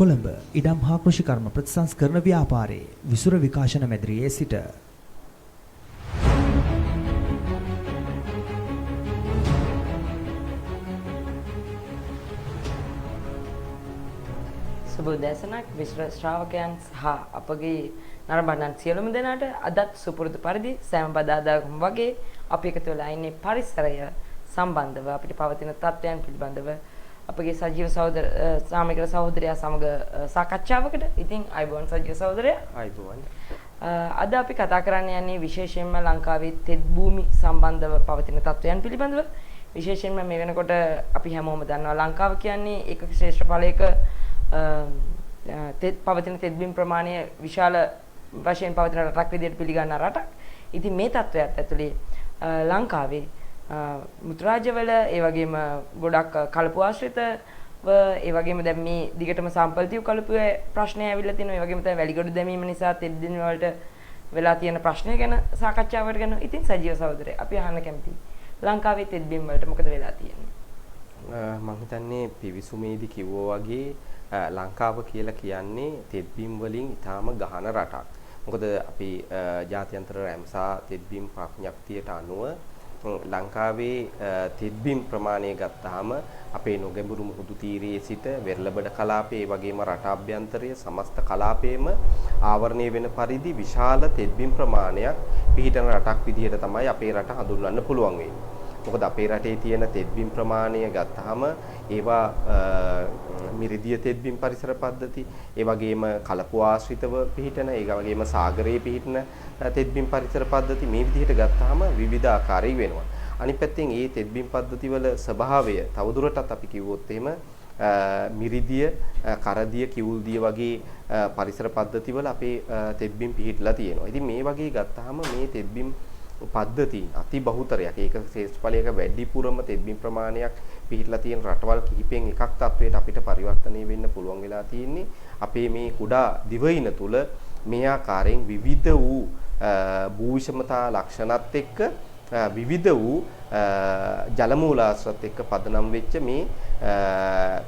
කොළඹ ඉඩම් හා කෘෂිකර්ම ප්‍රතිසංස්කරණ ව්‍යාපාරයේ විසුර විකාශන මැදිරියේ සිට සුබෝදෑසනක් විශ්ව ශ්‍රාවකයන් සහ අපගේ නරඹන්නන් සියලුම දෙනාට අදත් සුපුරුදු පරිදි සෑම බදාදාකම වගේ අපි එකතු වෙලා ඉන්නේ පරිසරය සම්බන්ධව අපිට පවතින තත්ත්වයන් පිළිබඳව අපගේ සජීව සහෝදර සාමික සහෝදරයා සමග සාකච්ඡාවකට. ඉතින් අයබෝන් සජීව සහෝදරයා. අයබෝන්. අද අපි කතා කරන්න යන්නේ විශේෂයෙන්ම ලංකාවේ තෙත් භූමි සම්බන්ධව පවතින තත්ත්වයන් පිළිබඳව. විශේෂයෙන්ම මේ වෙනකොට අපි හැමෝම දන්නවා ලංකාව කියන්නේ එක ශ්‍රේෂ්ඨ ඵලයක පවතින තෙත් බිම් ප්‍රමාණය විශාල වශයෙන් පවතින රටක් විදිහට පිළිගන්න රටක්. ඉතින් මේ තත්ත්වයට ඇතුලේ ලංකාවේ මුත්‍රාජවල ඒ වගේම ගොඩක් කලපු ආශ්‍රිතව ඒ වගේම දැන් මේ දිගටම සම්පල්තිය කලපුවේ ප්‍රශ්නය ඇවිල්ලා තිනවා. ඒ වගේම තමයි වැලිගොඩ දැමීම නිසා තෙත් දින වලට වෙලා තියෙන ප්‍රශ්නය ගැන සාකච්ඡාවට ගන්නවා. ඉතින් සජීව සහෝදරය අපි අහන්න කැමතියි. ලංකාවේ තෙත් බිම් වලට මොකද වෙලා තියෙන්නේ? මම හිතන්නේ පිවිසුමේදී කිව්වා වගේ ලංකාව කියලා කියන්නේ තෙත් බිම් වලින් ඊටාම ගහන රටක්. මොකද අපි ජාත්‍යන්තර රැම්සා තෙත් බිම් ප්‍රඥප්තියට අනුව ලංකාවේ තෙත් බිම් ප්‍රමාණය ගත්තාම අපේ නොගැඹුරු මුහුදු තීරයේ සිට වෙරළබඩ කලාපයේ වගේම රට අභ්‍යන්තරයේ සමස්ත කලාපයේම ආවරණය වෙන පරිදි විශාල තෙත් බිම් ප්‍රමාණයක් පිහිටන රටක් විදිහට තමයි අපේ රට හඳුන්වන්න පුළුවන් වෙන්නේ. මොකද අපේ රටේ තියෙන තෙත් බිම් ප්‍රමාණය ගත්තාම ඒවා මිරිදිය තෙත් බිම් පරිසර පද්ධති, ඒ වගේම කලපු ආශ්‍රිතව පිහිටන, ඒ වගේම සාගරයේ පිහිටන තෙත් බිම් පරිසර පද්ධති මේ විදිහට ගත්තාම විවිධාකාරී වෙනවා. අනිත් පැත්තෙන් මේ තෙත් බිම් පද්ධතිවල ස්වභාවය තවදුරටත් අපි කිව්වොත් එහෙම මිරිදිය, කරදිය, කිවුල්දිය වගේ පරිසර පද්ධතිවල අපේ තෙත් බිම් පිහිටලා තියෙනවා. ඉතින් මේ වගේ ගත්තාම මේ තෙත් බිම් පද්ධති අති බහුතරයක් ඒක ශේෂ්ඨඵලයක වැඩිපුරම තෙත් බිම් ප්‍රමාණයක් පිහිටලා තියෙන රටවල් කිහිපෙන් එකක් තත්වයට අපිට පරිවර්තනය වෙන්න පුළුවන් වෙලා තියෙන්නේ. අපේ මේ කුඩා දිවයින තුල මේ ආකාරයෙන් විවිධ වූ භූ විෂමතා ලක්ෂණත් එක්ක විවිධ වූ ජල මූලාශ්‍රත් එක්ක පදනම් වෙච්ච මේ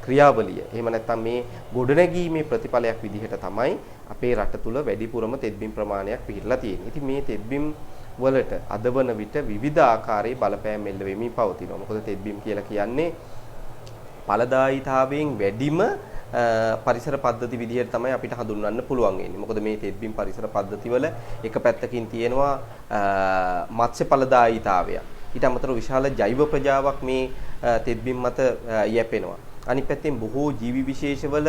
ක්‍රියාවලිය. එහෙම නැත්නම් මේ ගොඩනැගීමේ ප්‍රතිඵලයක් විදිහට තමයි අපේ රට තුල වැඩිපුරම තෙත් බිම් ප්‍රමාණයක් පිහිටලා තියෙන්නේ. ඉතින් මේ තෙත් බිම් වලට අදවන විට විවිධ ආකාරයේ බලපෑම් එල්ල වෙමින් පවතිනවා. මොකද තෙත් බිම් කියලා කියන්නේ ඵලදායීතාවයෙන් වැඩිම පරිසර පද්ධති විදිහට තමයි අපිට හඳුන්වන්න පුළුවන් වෙන්නේ. මොකද මේ තෙත් බිම් පරිසර පද්ධති වල එක පැත්තකින් තියෙනවා මත්ස්‍ය ඵලදායීතාවය. ඊට අමතරව විශාල ජෛව ප්‍රජාවක් මේ තෙත් බිම් මත යැපෙනවා. අනිත් පැත්තෙන් බොහෝ ජීවි විශේෂවල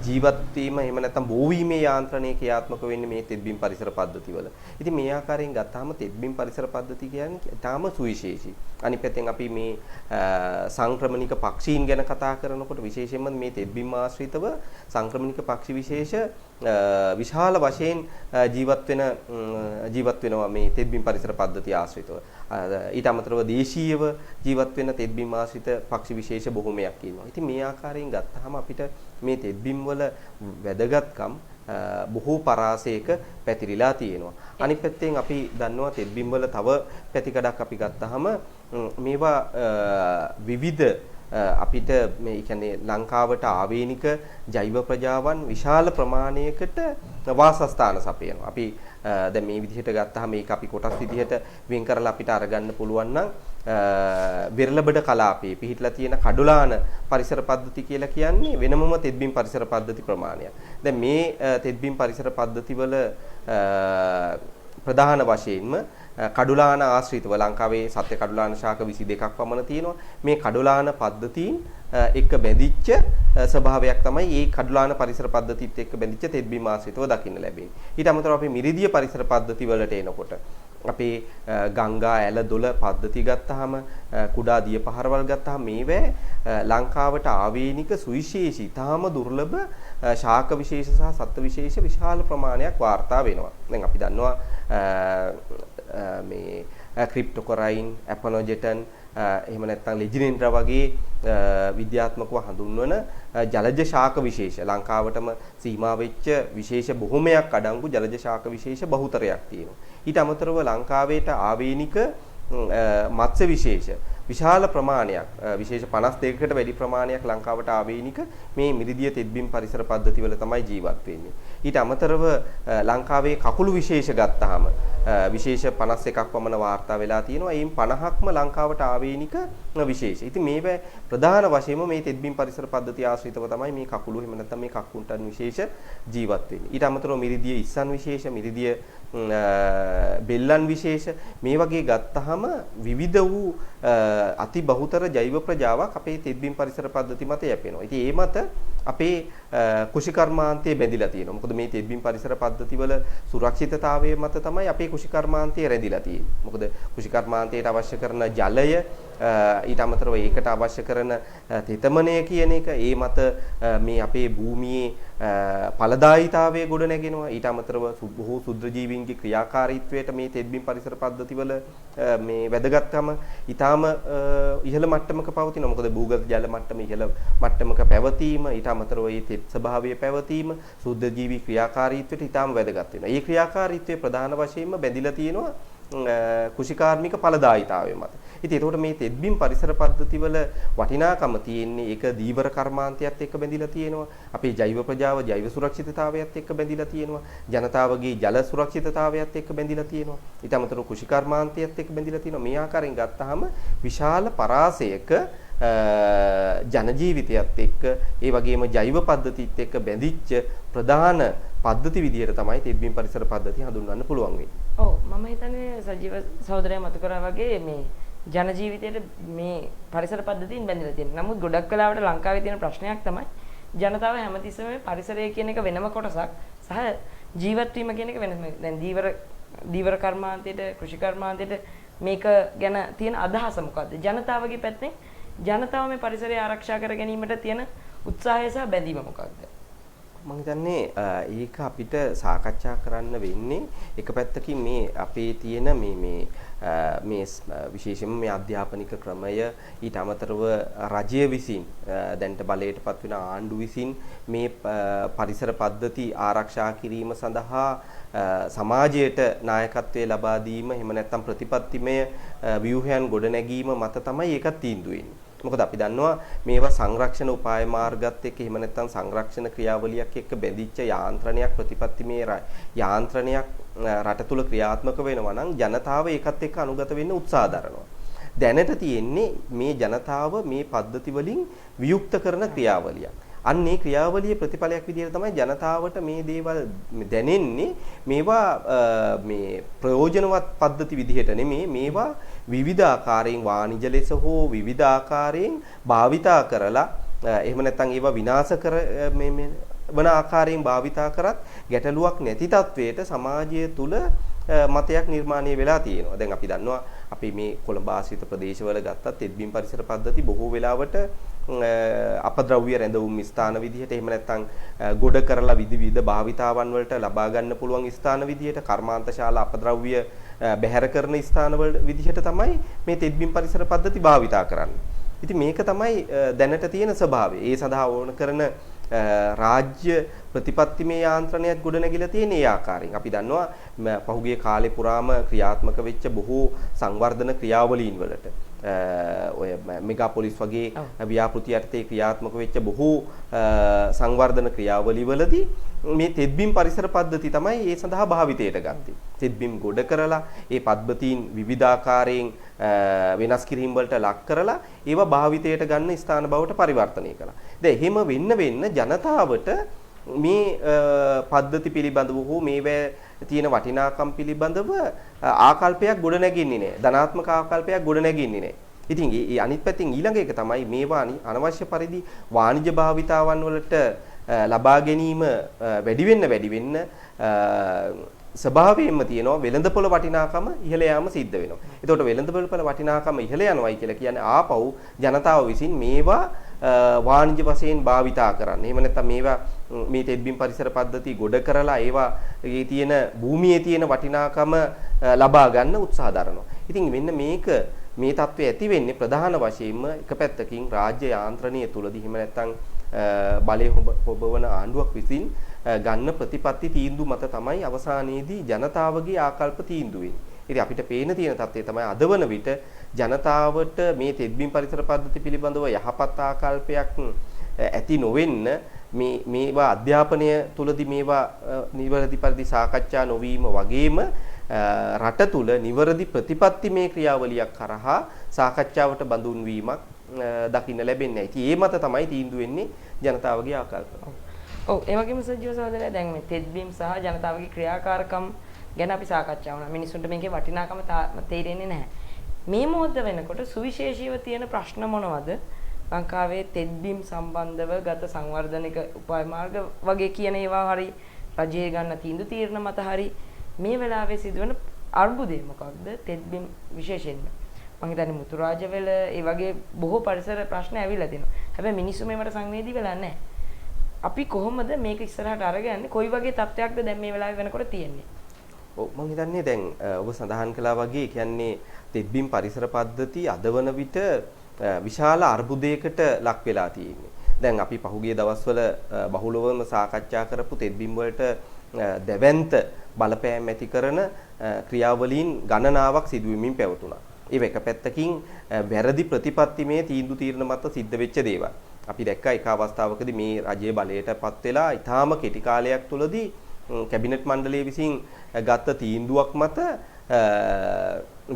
ජීවත් වීම එහෙම නැත්නම් බෝවීමේ යාන්ත්‍රණය ක්‍රියාත්මක වෙන්නේ මේ තෙත් බිම් පරිසර පද්ධතිවල. ඉතින් මේ ආකාරයෙන් ගත්තාම තෙත් බිම් පරිසර පද්ධති කියන්නේ ඊටාම සුවිශේෂී. අනිත් පැත්තෙන් අපි මේ සංක්‍රමණික පක්ෂීන් ගැන කතා කරනකොට විශේෂයෙන්ම මේ තෙත් බිම් ආශ්‍රිතව සංක්‍රමණික පක්ෂි විශේෂ විශාල වශයෙන් ජීවත් වෙනවා මේ තෙත් බිම් පරිසර පද්ධතිය ආශ්‍රිතව. ඊට අමතරව දේශීයව ජීවත් වෙන තෙත් බිම් ආශ්‍රිත පක්ෂි විශේෂ බොහෝමයක් ඉන්නවා. ඉතින් මේ ආකාරයෙන් ගත්තාම අපිට මේ තෙත් බිම් වල වැදගත්කම් බොහෝ පරාසයක පැතිරිලා තියෙනවා. අනිත් පැත්තෙන් අපි දන්නවා තෙත් බිම් වල තව පැතිකඩක් අපි ගත්තාම මේවා විවිධ අපිට මේ කියන්නේ ලංකාවට ආවේනික ජෛව ප්‍රජාවන් විශාල ප්‍රමාණයකට වාසස්ථාන සපයනවා. අපි දැන් මේ විදිහට ගත්තාම මේක අපි කොටස් විදිහට වෙන් කරලා අපිට අරගන්න පුළුවන් නම් වෙරළබඩ කලාපයේ පිහිටලා තියෙන කඩුලාන පරිසර පද්ධති කියලා කියන්නේ වෙනමම තෙත් බිම් පරිසර පද්ධති ප්‍රමාණයක්. දැන් මේ තෙත් බිම් පරිසර පද්ධති වල ප්‍රධාන වශයෙන්ම කඩුලාන ආශ්‍රිතව ලංකාවේ සත්‍ය කඩුලාන ශාක 22ක් පමණ තියෙනවා. මේ කඩුලාන පද්ධතීන් එක්ක බැඳිච්ච ස්වභාවයක් තමයි මේ කඩුලාන පරිසර පද්ධතිත් එක්ක බැඳිච්ච තෙත් බිම් ආශ්‍රිතව දකින්න ලැබෙන්නේ. ඊට අමතරව අපි මිරිදිය පරිසර පද්ධති වලට එනකොට අපේ ගංගා ඇල දොළ පද්ධති ගත්තාම කුඩා දිය පහරවල් ගත්තාම මේවැ ලංකාවට ආවේනික සුවිශේෂී තාම දුර්ලභ ශාක විශේෂ සහ සත්ත්ව විශේෂ විශාල ප්‍රමාණයක් වාර්තා වෙනවා. දැන් අපි දන්නවා මේ ක්‍රිප්ටෝකොරයින්, ඇපනොජෙටන් එහෙම නැත්නම් ලෙජිනෙන්ඩ්‍රා වගේ විද්‍යාත්මකව හඳුන්වන ජලජ ශාක විශේෂ ලංකාවටම සීමා වෙච්ච විශේෂ බොහොමයක් අඩංගු ජලජ ශාක විශේෂ බහුතරයක් තියෙනවා. ඊට අමතරව ලංකාවේට ආවේනික මත්ස්‍ය විශේෂ විශාල ප්‍රමාණයක් විශේෂ 52කට වැඩි ප්‍රමාණයක් ලංකාවට ආවේනික මේ මිරිදිය තෙත්බිම් පරිසර පද්ධතිවල තමයි ජීවත් වෙන්නේ. ඊට අමතරව ලංකාවේ කකුළු විශේෂ ගත්තාම විශේෂ 51ක් පමණ වාර්තා වෙලා තියෙනවා. එයින් 50ක්ම ලංකාවට ආවේනික විශේෂ. ඉතින් මේවා ප්‍රධාන වශයෙන්ම මේ තෙත්බිම් පරිසර පද්ධතිය ආශ්‍රිතව තමයි මේ කකුළු එහෙම නැත්නම් මේ කක්කුන්ටන් විශේෂ ජීවත් වෙන්නේ. ඊට අමතරව මිරිදිය ඉස්සන් විශේෂ, මිරිදිය බෙල්ලන් විශේෂ මේ වගේ ගත්තාම විවිධ වූ අති බහුතර ජෛව ප්‍රජාවක් අපේ තෙත්බිම් පරිසර පද්ධති මත යැපෙනවා. ඉතින් ඒ මත අපේ කුෂිකර්මාන්තය බැඳිලා තියෙනවා. මොකද මේ තෙත්බිම් පරිසර පද්ධතිවල සුරක්ෂිතතාවය මත තමයි අපේ කුෂිකර්මාන්තය රැඳිලා තියෙන්නේ. මොකද කුෂිකර්මාන්තයට අවශ්‍ය කරන ජලය ඊට අමතරව ඒකට අවශ්‍ය කරන තෙතමනය කියන එක ඒ මත මේ අපේ භූමියේ ඵලදායීතාවය ගොඩ නැගෙනවා. ඊට අමතරව බොහෝ ශුද්‍ර ජීවීන්ගේ ක්‍රියාකාරීත්වයට මේ තෙත්බිම් පරිසර පද්ධතිවල මේ වැදගත්කම ඊටාම ඉහළ මට්ටමක පවතිනවා. මොකද භූගත ජල මට්ටම ඉහළ මට්ටමක පැවතීම ඊට අමතරව මේ තෙත් ස්වභාවය පැවතීම ශුද්‍ර ජීවී ක්‍රියාකාරීත්වයට ඊටාම වැදගත් වෙනවා. මේ ක්‍රියාකාරීත්වය ප්‍රධාන වශයෙන්ම බැඳිලා තියෙනවා කුෂිකාර්මික ඵලදායීතාවය මත. ඉතින් ඒතකොට මේ තෙත්බිම් පරිසර පද්ධතිවල වටිනාකම තියෙන්නේ ඒක දීවර කර්මාන්තයත් එක්ක බැඳිලා තියෙනවා. අපේ ජෛව ප්‍රජාව ජෛව සුරක්ෂිතතාවයත් එක්ක බැඳිලා තියෙනවා. ජනතාවගේ ජල සුරක්ෂිතතාවයත් එක්ක බැඳිලා තියෙනවා. ඊට අමතරව කුෂිකර්මාන්තයත් එක්ක බැඳිලා තියෙනවා. මේ ආකාරයෙන් ගත්තාම විශාල පරාසයක ජන ජීවිතයත් එක්ක ඒ වගේම ජෛව පද්ධතිත් එක්ක බැඳිච්ච ප්‍රධාන පද්ධති විදිහට තමයි තෙත්බිම් පරිසර පද්ධතිය හඳුන්වන්න පුළුවන් වෙන්නේ. ඔව් මම හිතන්නේ සජීව සහෝදරයා මතු කරා වගේ මේ ජන ජීවිතයේ මේ පරිසර පද්ධතියින් බැඳිලා තියෙනවා. නමුත් ගොඩක් වෙලාවට ලංකාවේ තියෙන ප්‍රශ්නයක් තමයි ජනතාව හැමතිස්සෙම මේ පරිසරය කියන එක වෙනම කොටසක් සහ ජීවත් වීම කියන එක වෙනම. දැන් දීවර කර්මාන්තයේට කෘෂි කර්මාන්තයේට මේක ගැන තියෙන අදහස මොකද්ද? ජනතාවගේ පැත්තෙන් ජනතාව මේ පරිසරය ආරක්ෂා කර ගැනීමට තියෙන උත්සාහය සහ බැඳීම මොකක්ද? මම හිතන්නේ ඒක අපිට සාකච්ඡා කරන්න වෙන්නේ එක පැත්තකින් මේ අපේ තියෙන මේ විශේෂයෙන්ම මේ අධ්‍යාපනික ක්‍රමය ඊට අමතරව රජය විසින් දැන්ට බලයටපත් වෙන ආණ්ඩු විසින් මේ පරිසර පද්ධති ආරක්ෂා කිරීම සඳහා සමාජයට නායකත්වයේ ලබා දීම එහෙම නැත්නම් ප්‍රතිපත්තිමය ව්‍යුහයන් ගොඩනැගීම මත තමයි ඒකත් තීන්දුව වෙන්නේ. මොකද අපි දන්නවා මේවා සංරක්ෂණ උපාය මාර්ගات එක්ක එහෙම නැත්නම් සංරක්ෂණ ක්‍රියාවලියක් එක්ක බැඳිච්ච යාන්ත්‍රණයක් ප්‍රතිපත්තිමය යාන්ත්‍රණයක් රට තුල ක්‍රියාත්මක වෙනවා නම් ජනතාව ඒකත් එක්ක අනුගත වෙන්න උත්සාහ දරනවා. දැනට තියෙන්නේ මේ ජනතාව මේ පද්ධති වලින් වියුක්ත කරන ක්‍රියාවලියක්. අන්නේ ක්‍රියාවලියේ ප්‍රතිඵලයක් විදිහට තමයි ජනතාවට මේ දේවල් දැනෙන්නේ. මේවා මේ ප්‍රයෝජනවත් පද්ධති විදිහට නෙමෙයි, මේවා විවිධ ආකාරයෙන් වාණිජ ලෙස හෝ විවිධ ආකාරයෙන් භාවිතා කරලා එහෙම නැත්නම් ඒවා විනාශ කර මේ වන ආකාරයෙන් භාවිතා කරත් ගැටලුවක් නැති තත්වයට සමාජය තුල මතයක් නිර්මාණය වෙලා තියෙනවා. දැන් අපි දන්නවා අපි මේ කොළඹ ආශ්‍රිත ප්‍රදේශවල ගත්තත් තෙත්බිම් පරිසර පද්ධති බොහෝ වෙලාවට අපද්‍රව්‍ය රැඳවුම් ස්ථාන විදිහට එහෙම නැත්නම් ගොඩ කරලා විවිධ භාවිතාවන් වලට ලබා ගන්න පුළුවන් ස්ථාන විදිහට කර්මාන්තශාලා අපද්‍රව්‍ය බැහැර කරන ස්ථානවල විදිහට තමයි මේ තෙත්බිම් පරිසර පද්ධති භාවිතා කරන්නේ. ඉතින් මේක තමයි දැනට තියෙන ස්වභාවය. ඒ සඳහා ඕන කරන රාජ්‍ය ප්‍රතිපත්තිමය යාන්ත්‍රණයක් ගොඩනැගිලා තියෙන ඒ ආකාරයෙන්. අපි දන්නවා පහුගිය කාලේ පුරාම ක්‍රියාත්මක වෙච්ච බොහෝ සංවර්ධන ක්‍රියාවලීන් වලට ඔය මෙගාපොලිස් වගේ ව්‍යාපෘති යටතේ ක්‍රියාත්මක වෙච්ච බොහෝ සංවර්ධන ක්‍රියාවලිවලදී මේ තෙත්බිම් පරිසර පද්ධති තමයි ඒ සඳහා භාවිතයට ගත්තේ. තෙත්බිම් ගොඩ කරලා ඒ පද්ධතීන් විවිධාකාරයෙන් වෙනස් කිරීම වලට ලක් කරලා ඒවා භාවිතයට ගන්න ස්ථාන බවට පරිවර්තනය කළා. දැන් එහෙම වෙන්න ජනතාවට මේ පද්ධති පිළිබඳව හෝ මේවැ තියෙන වටිනාකම් පිළිබඳව ආකල්පයක් ගොඩ නැගින්නේ නැහැ. ධනාත්මක ආකල්පයක් ගොඩ නැගින්නේ නැහැ. ඉතින් ඒ අනිත් පැත්තෙන් ඊළඟ එක තමයි මේවා අනවශ්‍ය පරිදි වාණිජ භාවිතාවන් වලට ලබා ගැනීම වැඩි වෙන්න ස්වභාවයෙන්ම තියෙනවා වෙළඳපොළ වටිනාකම ඉහළ යාම සිද්ධ වෙනවා. එතකොට වෙළඳපොළ වටිනාකම ඉහළ යනවායි කියලා කියන්නේ ආපහු ජනතාව විසින් මේවා වාණිජ වශයෙන් භාවිතා කරන්න. එහෙම නැත්නම් මේවා මේ තෙත්බිම් පරිසර පද්ධති ගොඩ කරලා ඒවා ඒ තියෙන භූමියේ තියෙන වටිනාකම ලබා ගන්න උත්සාහ දරනවා. ඉතින් මෙන්න මේ தત્ත්වය ඇති වෙන්නේ ප්‍රධාන වශයෙන්ම එක පැත්තකින් රාජ්‍ය යාන්ත්‍රණය තුලදී හිම නැත්තම් බලය හොබවන ආණ්ඩුවක් විසින් ගන්න ප්‍රතිපත්ති තීන්දුව මත තමයි අවසානයේදී ජනතාවගේ ආකල්ප තීන්දුව වෙන්නේ. ඉතින් අපිට පේන තියෙන தත්ත්වය තමයි අද වන විට ජනතාවට මේ තෙත්බිම් පරිසර පද්ධති පිළිබඳව යහපත් ආකල්පයක් ඇති නොවෙන්න මේවා අධ්‍යාපනය තුලදී මේවා නිවැරදි පරිදි සාකච්ඡා නොවීම වගේම රට තුල නිවැරදි ප්‍රතිපත්ති මේ ක්‍රියාවලියක් කරහා සාකච්ඡාවට බඳුන් වීමක් දකින්න ලැබෙන්නේ නැහැ. ඉතින් ඒ මත තමයි තීන්දුව වෙන්නේ ජනතාවගේ ආකල්ප. ඔව් ඒ වගේම සජ්ජව සහෝදරයා දැන් මේ තෙත්බිම් සහ ජනතාවගේ ක්‍රියාකාරකම් ගැන අපි සාකච්ඡා වුණා. මිනිස්සුන්ට මේකේ වටිනාකම තේරෙන්නේ නැහැ. මේ මොහොත වෙනකොට සුවිශේෂීව තියෙන ප්‍රශ්න මොනවද? ලංකාවේ තෙත්බිම් සම්බන්ධව ගත සංවර්ධනික උපාය මාර්ග වගේ කියන ඒවා හරි රජයේ ගන්න තීන්දුව මත හරි මේ වෙලාවේ සිදුවන අර්බුදය මොකක්ද? තෙත්බිම් විශේෂයෙන්ම මම හිතන්නේ මුතුරාජවල ඒ වගේ බොහෝ පරිසර ප්‍රශ්න ඇවිල්ලා තියෙනවා. හැබැයි මිනිස්සු මේවට සංවේදී වෙලා නැහැ. අපි කොහොමද මේක ඉස්සරහට අරගෙන යන්නේ? කොයි වගේ තත්ත්වයක්ද දැන් මේ වෙලාවේ වෙනකොට තියෙන්නේ? ඔව් මම හිතන්නේ දැන් ඔබ සඳහන් කළා වගේ කියන්නේ තෙත්බිම් පරිසර පද්ධති අදවන විට විශාල අර්බුදයකට ලක් වෙලා තියෙන්නේ. දැන් අපි පහුගිය දවස්වල බහුලවම සාකච්ඡා කරපු තෙත්බිම් වලට දැවැන්ත බලපෑම් ඇති කරන ක්‍රියාවලීන් ගණනාවක් සිදුවීමින් පැවතුණා. ඒ එක පැත්තකින් වැරදි ප්‍රතිපත්තිමේ තීන්දුව මත සිද්ධ වෙච්ච දේවල්. අපි දැක්කා එක අවස්ථාවකදී මේ රජයේ බලයටපත් වෙලා ඊටාම කෙටි කාලයක් තුළදී කැබිනට් මණ්ඩලය විසින් ගත්ත තීන්දුවක් මත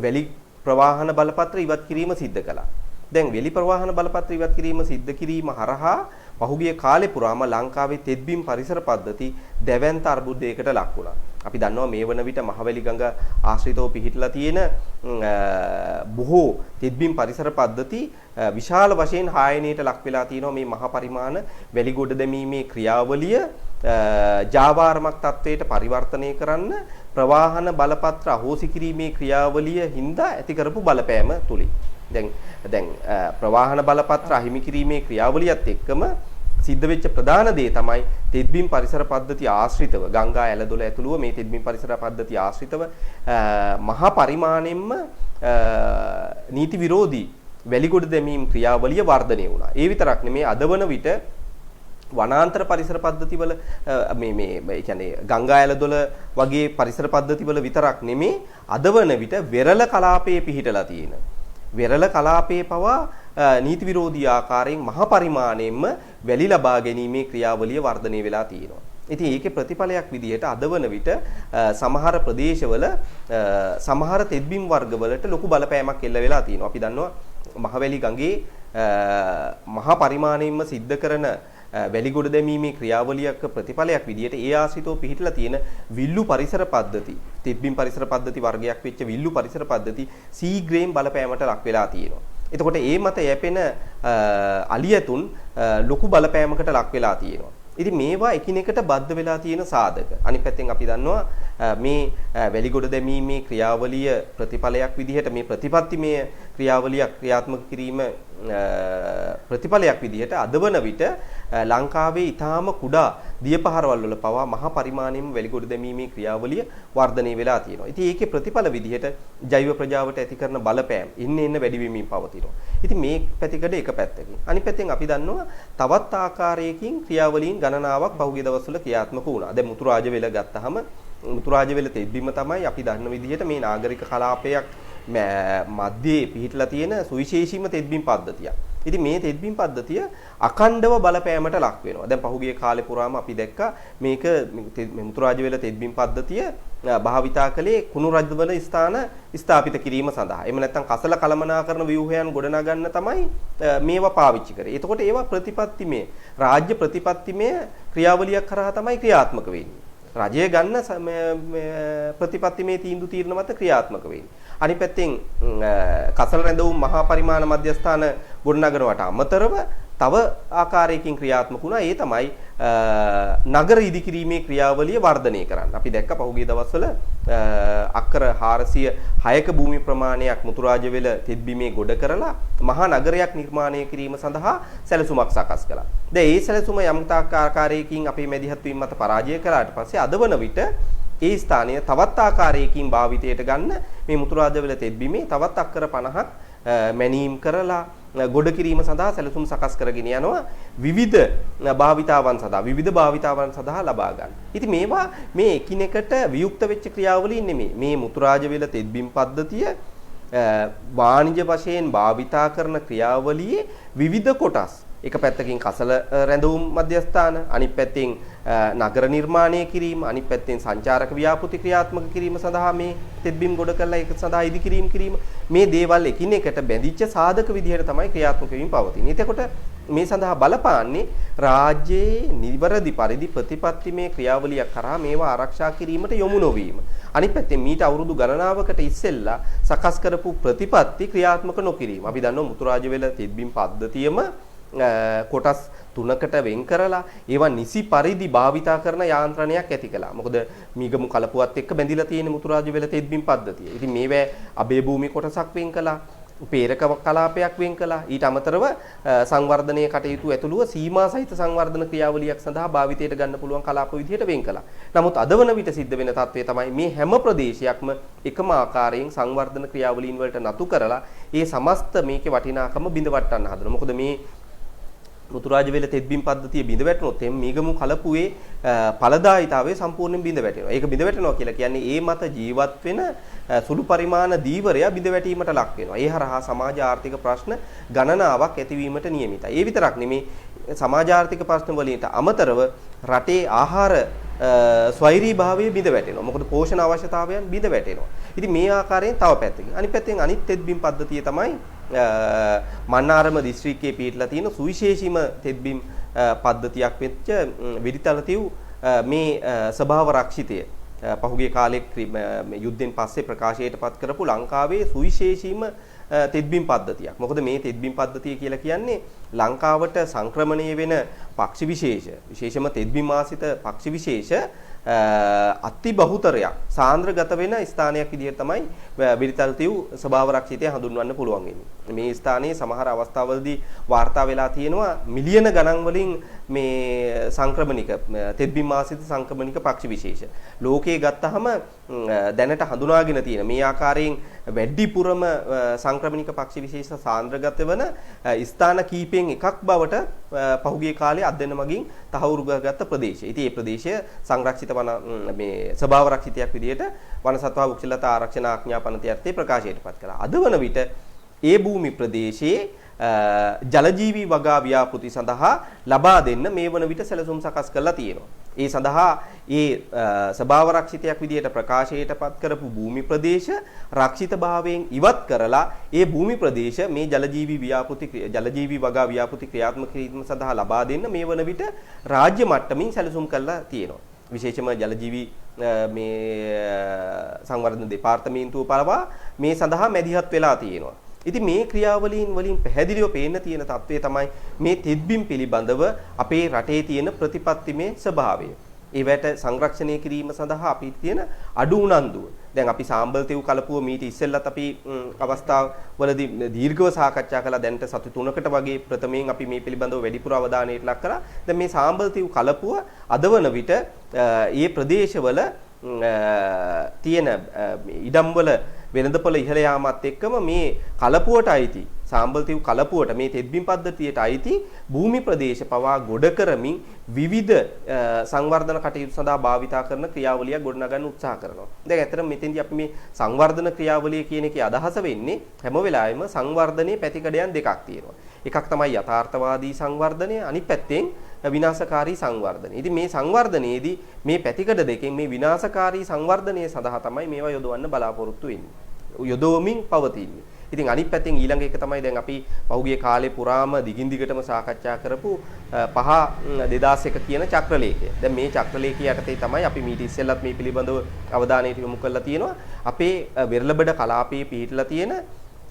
වැලි ප්‍රවාහන බලපත්‍ර ඉවත් කිරීම සිද්ධ කළා. දැන් වෙලි ප්‍රවාහන බලපත්‍ර ඉවත් කිරීම සිද්ධ කිරීම හරහා පහුගිය කාලේ පුරාම ලංකාවේ තෙත්බිම් පරිසර පද්ධති දැවැන්ත අර්බුදයකට ලක් වුණා. අපි දන්නවා මේ වන විට මහවැලි ගඟ ආශ්‍රිතව පිහිටලා තියෙන බොහෝ තෙත්බිම් පරිසර පද්ධති විශාල වශයෙන් හායනයට ලක් වෙලා තියෙනවා. මේ මහා පරිමාණ වැලි ගොඩ දැමීමේ ක්‍රියාවලිය ජාවාරමක් තත්වයට පරිවර්තනය කරන්න ප්‍රවාහන බලපත්‍ර අහෝසි කිරීමේ ක්‍රියාවලිය හින්දා ඇති කරපු බලපෑම තුලින් දැන් ප්‍රවාහන බලපත්‍ර අහිමි කිරීමේ ක්‍රියාවලියත් එක්කම සිද්ධ වෙච්ච ප්‍රධාන දේ තමයි තෙත්බිම් පරිසර පද්ධති ආශ්‍රිතව ගංගා ඇලදොල ඇතුළුව මේ තෙත්බිම් පරිසර පද්ධති ආශ්‍රිතව මහා පරිමාණයෙන්ම නීති විරෝධී වැලිගොඩ දැමීම් ක්‍රියාවලිය වර්ධනය වුණා. ඒ විතරක් නෙමේ අදවන විට වනාන්තර පරිසර පද්ධතිවල මේ කියන්නේ ගංගා ඇලදොල වගේ පරිසර පද්ධතිවල විතරක් නෙමේ අදවන විට වෙරළ කලාපයේ පිහිටලා තියෙන වෙරළ කලාපයේ පවා නීති විරෝධී ආකාරයෙන් මහ පරිමාණයෙන්ම වැලි ලබා ගැනීමේ ක්‍රියාවලිය වර්ධනය වෙලා තියෙනවා. ඉතින් ඒකේ ප්‍රතිඵලයක් විදිහට අදවන විට සමහර ප්‍රදේශවල සමහර තෙත්බිම් වර්ගවලට ලොකු බලපෑමක් එල්ල වෙලා තියෙනවා. අපි දන්නවා මහවැලි ගඟේ මහ පරිමාණයෙන්ම සිද්ධ කරන වැලිගොඩ දැමීමේ ක්‍රියාවලියක ප්‍රතිඵලයක් විදිහට ඒ ආශ්‍රිතව පිහිටලා තියෙන විල්ලු පරිසර පද්ධති තෙත්බිම් පරිසර පද්ධති වර්ගයක් වෙච්ච විල්ලු පරිසර පද්ධති සීග්‍රේන් බලපෑමට ලක් වෙලා තියෙනවා. එතකොට ඒ මත යැපෙන අලියතුන් ලොකු බලපෑමකට ලක් වෙලා තියෙනවා. ඉතින් මේවා එකිනෙකට බද්ධ වෙලා තියෙන සාධක. අනිත් පැත්තෙන් අපි දන්නවා මේ වැලිගොඩ දැමීමේ ක්‍රියාවලිය ප්‍රතිඵලයක් විදිහට මේ ප්‍රතිපත්තිමය ක්‍රියාවලිය ක්‍රියාත්මක කිරීම ප්‍රතිඵලයක් විදිහට අදවන විට ලංකාවේ ඊටාම කුඩා දියපහරවල් වල පවා මහා පරිමාණයෙන්ම වැලිගොඩ දැමීමේ ක්‍රියාවලිය වර්ධනය වෙලා තියෙනවා. ඉතින් ඒකේ ප්‍රතිඵල විදිහට ජෛව ප්‍රජාවට ඇති කරන බලපෑම එන්න වැඩි වෙමින් පවතිනවා. ඉතින් මේ පැතිකඩ එක පැත්තකින්. අනිත් පැත්තෙන් අපි දන්නවා තවත් ආකාරයකින් ක්‍රියාවලීන් ගණනාවක් පහුගිය දවස්වල ක්‍රියාත්මක වුණා. දැන් මුතුරාජවැල ගත්තාම මුතුරාජවැල තෙත්බිම තමයි අපි දන්න විදිහට මේ නාගරික කලාපයක් මැදේ පිහිටලා තියෙන සුවිශේෂීම තෙත්බිම් පද්ධතියක්. ඉතින් මේ තෙත්බිම් පද්ධතිය අඛණ්ඩව බලපෑමට ලක් වෙනවා. දැන් පහුගිය කාලේ පුරාම අපි දැක්කා මේක මුතුරාජවැල තෙත්බිම් පද්ධතිය භාවිතා කළේ කුණු රජවල ස්ථාන ස්ථාපිත කිරීම සඳහා. එහෙම නැත්නම් කසල කළමනාකරන ව්‍යුහයන් ගොඩනගන්න තමයි මේවා පාවිච්චි කරේ. එතකොට ඒවා ප්‍රතිපත්තිමය රාජ්‍ය ප්‍රතිපත්තිමය ක්‍රියාවලියක් කරා තමයි ක්‍රියාත්මක වෙන්නේ. රජය ගන්න ප්‍රතිපත්තිමේ තීන්දුව මත ක්‍රියාත්මක වෙන්නේ. අනිත් පැත්තෙන් කසල රැඳවුම් මහා පරිමාණ මධ්‍යස්ථාන ගොඩනගනවට අමතරව තව ආකාරයකින් ක්‍රියාත්මක වුණා. ඒ තමයි නගර ඉදිකිරීමේ ක්‍රියාවලිය වර්ධනය කරන්න. අපි දැක්ක පහුගිය දවස්වල අක්කර 406ක භූමි ප්‍රමාණයක් මුතුරාජවැල තෙත්බිමේ ගොඩ කරලා මහා නගරයක් නිර්මාණය කිරීම සඳහා සැලසුමක් සකස් කළා. දැන් මේ සැලසුම යම් තාක් ආකාරයකින් අපේ මැදිහත් වීම මත පරාජය කළාට පස්සේ අදවන විට ඒ ස්ථානය තවත් ආකාරයකින් භාවිතයට ගන්න මේ මුතුරාජවැල තෙත්බිමේ තවත් අක්කර 50ක් මැනීම් කරලා ගොඩ කිරීම සඳහා සැලසුම් සකස් කරගෙන යනවා විවිධ භාවිතාවන් සඳහා ලබා ගන්න. ඉතින් මේවා මේ එකිනෙකට වියුක්ත වෙච්ච ක්‍රියාවලින් නෙමෙයි. මේ මුතුරාජවැල තෙත්බිම් පද්ධතිය වාණිජ වශයෙන් භාවිතා කරන ක්‍රියාවලියේ විවිධ කොටස්. එක පැත්තකින් කසල රැඳවුම් මධ්‍යස්ථාන, අනිත් පැත්තෙන් නගර නිර්මාණය කිරීම, අනිත් පැත්තෙන් සංචාරක ව්‍යාපෘති ක්‍රියාත්මක කිරීම සඳහා මේ තෙත්බිම් ගොඩ කරලා ඒක සඳහා ඉදිකිරීම කිරීම මේ දේවල් එකිනෙකට බැඳිච්ච සාධක විදිහට තමයි ක්‍රියාත්මක වෙමින් පවතින්නේ. එතකොට මේ සඳහා බලපාන්නේ රාජ්‍යයේ නිවැරදි පරිදි ප්‍රතිපත්තිමය ක්‍රියාවලියක් කරා මේවා ආරක්ෂා කිරීමට යොමු නොවීම. අනිත් පැත්තෙන් මීට අවුරුදු ගණනාවකට ඉස්සෙල්ලා සකස් කරපු ප්‍රතිපත්ති ක්‍රියාත්මක නොකිරීම. අපි දන්නවා මුතුරාජවැල තෙත්බිම් පද්ධතියම කොටස් තුනකට වෙන් කරලා ඒවා නිසි පරිදි භාවිතා කරන යාන්ත්‍රණයක් ඇති කළා. මොකද මීගමු කලපුවත් එක්ක බැඳිලා තියෙන මුතුරාජවැල තෙත්බිම් පද්ධතිය. ඉතින් මේවැ අබේ භූමි කොටසක් වෙන් කළා. පේරක කලාපයක් වෙන් කළා. ඊට අමතරව සංවර්ධනයේ කටයුතු ඇතුළුව සීමා සහිත සංවර්ධන ක්‍රියාවලියක් සඳහා භාවිතයට ගන්න පුළුවන් කලාප විදිහට වෙන් කළා. නමුත් අද වන විට සිද්ධ වෙන තත්ත්වය තමයි මේ හැම ප්‍රදේශයක්ම එකම ආකාරයෙන් සංවර්ධන ක්‍රියාවලීන් වලට නතු කරලා ඒ සමස්ත මේකේ වටිනාකම බිඳ වට්ටන්න හදනවා. මොකද මේ මුතුරාජවැල තෙත්බිම් පද්ධතිය බිඳ වැටුනොත් එම් මීගමු කලපුවේ ඵලදායීතාවය සම්පූර්ණයෙන් බිඳ වැටෙනවා. ඒක බිඳ වැටෙනවා කියලා කියන්නේ ඒ මත ජීවත් වෙන සුළු පරිමාණ දීවරය බිඳ වැටීමට ලක් වෙනවා. ඒ හරහා සමාජ ආර්ථික ප්‍රශ්න ගණනාවක් ඇතිවීමට නියමිතයි. ඒ විතරක් නෙමේ සමාජ ආර්ථික ප්‍රශ්න වලට අමතරව රටේ ආහාර ස්වෛරීභාවය බිඳ වැටෙනවා. මොකද පෝෂණ අවශ්‍යතාවයන් බිඳ වැටෙනවා. ඉතින් මේ ආකාරයෙන් තව පැත්තකින් අනිත් පැත්තෙන් අනිත් තෙත්බිම් පද්ධතිය තමයි මන්නාරම දිස්ත්‍රික්කයේ පිහිටලා තියෙන සුවිශේෂීම තෙත්බිම් පද්ධතියක් වෙච්ච විරිතලතිව් මේ ස්වභාව රක්ෂිතය පහුගිය කාලේ යුද්ධෙන් පස්සේ ප්‍රකාශයටපත් කරපු ලංකාවේ සුවිශේෂීම තෙත්බිම් පද්ධතියක්. මොකද මේ තෙත්බිම් පද්ධතිය කියලා කියන්නේ ලංකාවට සංක්‍රමණය වෙන පක්ෂි විශේෂම තෙත්බිම් ආසිත පක්ෂි විශේෂ අති බහුතරයක් සාන්ද්‍රගත වෙන ස්ථානයක් විදිහට තමයි විරිතල්තිව් ස්වභාව රක්ෂිතය හඳුන්වන්න පුළුවන් වෙන්නේ. මේ ස්ථානයේ සමහර අවස්ථාවලදී වාර්තා වෙලා තියෙනවා මිලියන ගණන් වලින් මේ සංක්‍රමණික තෙත්බිම් ආසිත සංක්‍රමණික පක්ෂි විශේෂ. ලෝකයේ ගත්තහම දැනට හඳුනාගෙන තියෙන මේ ආකාරයෙන් වැඩිපුරම සංක්‍රමණික පක්ෂි විශේෂ සාන්ද්‍රගත වන ස්ථාන කීපයෙන් එකක් බවට පහුගිය කාලේ අධ්‍යයන මගින් තහවුරු කරගත්ත ප්‍රදේශය. ඉතින් මේ ප්‍රදේශය සංරක්ෂිත වන මේ ස්වභාව රක්ෂිතයක් විදිහට වනසත්වා වෘක්ෂලතා ආරක්ෂණ ආඥා පනතේ යටතේ ප්‍රකාශයටපත් කළා. අද වන විට ඒ භූමි ප්‍රදේශයේ ජලජීවී වගා ව්‍යාපෘති සඳහා ලබා දෙන්න මේ වන විට සැලසුම් සකස් කරලා තියෙනවා. ඒ සඳහා ඒ ස්වභාව රක්ෂිතයක් විදිහට ප්‍රකාශයටපත් කරපු භූමි ප්‍රදේශ රක්ෂිත භාවයෙන් ඉවත් කරලා ඒ භූමි ප්‍රදේශ මේ ජලජීවී වගා ව්‍යාපෘති ක්‍රියාත්මක කිරීම සඳහා ලබා දෙන්න මේ වන විට රාජ්‍ය මට්ටමින් සැලසුම් කරලා තියෙනවා. විශේෂම ජලජීවී මේ සංවර්ධන දෙපාර්තමේන්තුව පළවා මේ සඳහා මැදිහත් වෙලා තියෙනවා. ඉතින් මේ ක්‍රියාවලීන් වලින් පැහැදිලිව පේන්න තියෙන තත්ත්වය තමයි මේ තෙත්බිම් පිළිබඳව අපේ රටේ තියෙන ප්‍රතිපත්තිමේ ස්වභාවය. ඒවට සංරක්ෂණය කිරීම සඳහා අපි තියෙන අඩු උනන්දුව. දැන් අපි සාම්බල්තෙව් කලපුව මීට ඉස්සෙල්ලත් අපි අවස්ථාවවලදී දීර්ඝව සාකච්ඡා කළා. දැනට සති 3කට වගේ ප්‍රථමයෙන් අපි මේ පිළිබඳව වැඩිපුර අවධානයට ලක් කරා. දැන් මේ සාම්බල්තෙව් කලපුව අදවන විට මේ ප්‍රදේශවල තියෙන ඉඩම්වල වෙළඳපොළ ඉහළ යාමත් එක්කම මේ කලපුවට අයිති සාම්බල්තිව් කලපුවට මේ තෙත්බිම් පද්ධතියට අයිති භූමි ප්‍රදේශ පවා ගොඩ කරමින් විවිධ සංවර්ධන කටයුතු සඳහා භාවිතා කරන ක්‍රියාවලියක් ගොඩනගන්න උත්සාහ කරනවා. දැන් ඇත්තටම මෙතෙන්දී අපි මේ සංවර්ධන ක්‍රියාවලිය කියන එකේ අදහස වෙන්නේ හැම වෙලාවෙම සංවර්ධනයේ පැතිකඩයන් දෙකක් තියෙනවා. එකක් තමයි යථාර්ථවාදී සංවර්ධනය, අනිත් පැත්තෙන් විනාශකාරී සංවර්ධනය. ඉතින් මේ සංවර්ධනයේදී මේ පැතිකඩ දෙකෙන් මේ විනාශකාරී සංවර්ධනය සඳහා තමයි මේවා යොදවන්න බලාපොරොත්තු වෙන්නේ. යොදවමින් පවතින්නේ. ඉතින් අනිත් පැත්තෙන් ඊළඟ එක තමයි දැන් අපි පහුගිය කාලේ පුරාම දිගින් දිගටම සාකච්ඡා කරපු 5/2001 කියන චක්‍රලේඛය. දැන් මේ චක්‍රලේඛය යටතේ තමයි අපි මීට ඉස්සෙල්ලත් මේ පිළිබඳව අවධානය යොමු කරලා තියෙනවා. අපේ වෙරළබඩ කලාපයේ පිහිටලා තියෙන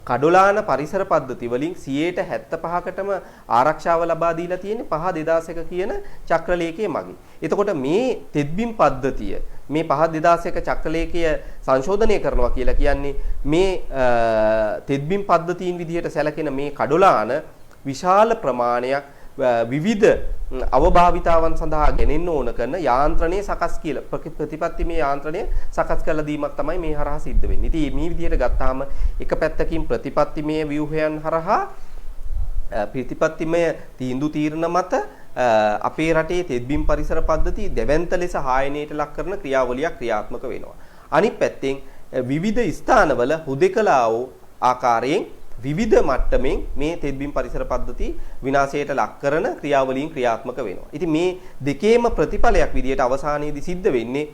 කඩොලාන පරිසර පද්ධති වලින් 75%කටම ආරක්ෂාව ලබා දීලා තියෙන්නේ 5/2001 කියන චක්‍රලේඛයේ මගින්. එතකොට මේ තෙත්බිම් පද්ධතිය මේ 5/2001 චක්‍රලේඛය සංශෝධනය කරනවා කියලා කියන්නේ මේ තෙත්බිම් පද්ධතීන් විදිහට සැලකෙන මේ කඩොලාන විශාල ප්‍රමාණයක් විවිධ අවභාවිතාවන් සඳහා ගෙනෙන්න ඕන කරන යාන්ත්‍රණයේ සකස් කියලා ප්‍රතිපත්තිමය යාන්ත්‍රණය සකස් කරලා දීමක් තමයි මේ හරහා සිද්ධ වෙන්නේ. ඉතින් මේ විදිහට ගත්තාම එක පැත්තකින් ප්‍රතිපත්තිමය ව්‍යුහයන් හරහා ප්‍රතිපත්තිමය තීන්දුව තීරණ මත අපේ රටේ තෙත්බිම් පරිසර පද්ධති දෙවන්ත ලෙස හායනයට ලක් කරන ක්‍රියාවලියක් ක්‍රියාත්මක වෙනවා. අනිත් පැත්තෙන් විවිධ ස්ථානවල හුදෙකලා වූ ආකාරයෙන් විවිධ මට්ටමින් මේ තෙත්බිම් පරිසර පද්ධති විනාශයට ලක් කරන ක්‍රියාවලීන් ක්‍රියාත්මක වෙනවා. ඉතින් මේ දෙකේම ප්‍රතිඵලයක් විදියට අවසානයේදී සිද්ධ වෙන්නේ